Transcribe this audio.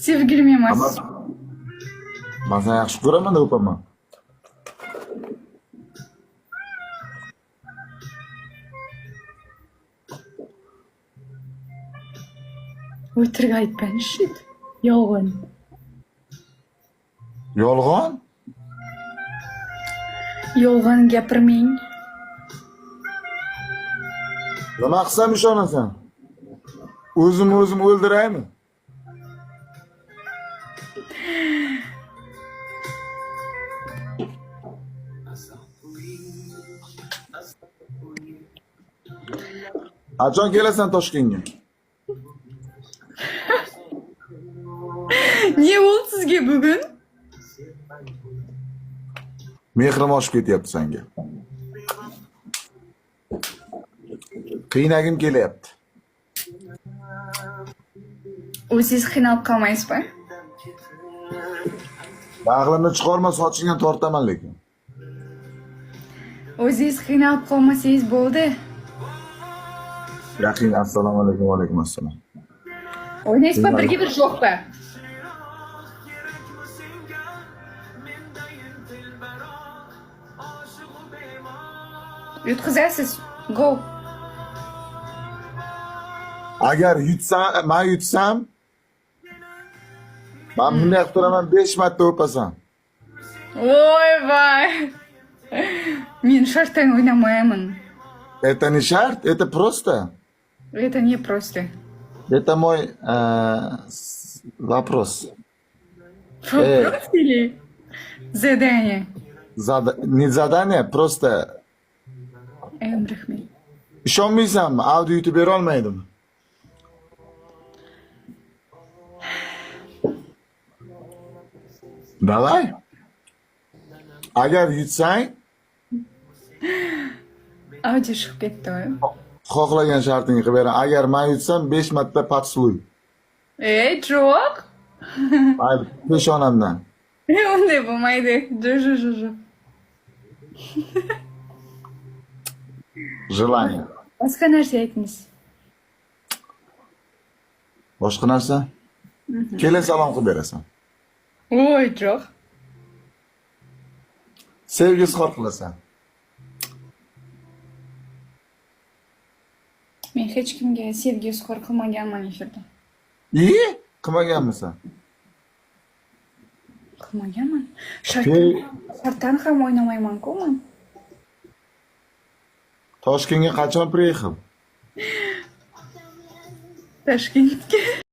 Sevgilim emas. Men seni yaxshi ko'raman deb o'paman. O'tirib aytgan shit. Yolg'on. Yolg'on? Yolg'on gapirmang. Nima qilsam ishonasan? O'zimni o'ldiraymi? Qachon kelasan Toshkentga? Ne bo'ldi sizga bugun? Mehrim oshib ketyapti senga. Qiynagim kelyapti. O'zingiz qiynalib qolmaysizmi? Bag'rimni chiqarma, sochingdan tortaman lekin. O'zingiz qiynalib qolmasangiz bo'ldi. Yaqin assalomu alaykum va alaykum assalom. O'ynaysizmi birga bir jo'qqa? Yutqizasiz. Go. Agar men yutsam, men bunday qilib turaman 5 marta o'pasan. Voy vay. Men shartdan o'ynamayman. Это не шарт, это просто. Это не просто. Это мой вопрос. Вопрос или задание? Не задание, просто Rahmat. ishonmaysanmi? Audio yutib bera olmaydim. Давай. Agar yutsang, Audio chiqib ketdi. xohlagan shartingni qilib beraman. Agar men yutsam 5 marta potsluy. Jo'q. Mayli, peshonamdan. Unday bo'lmaydi. Jo. Желание. Boshqa narsa aytmiz. Boshqa narsa? Kelin salom qilib berasan. Voy, jo'q. Sevgi izhor qilasan. Men hech kimga sevgi izhor qilmaganman efirda. Qilmaganmisan? Qilmaganman. Shartdan ham o'ynamayman-ku men. Toshkentga qachon приехал? Toshkentga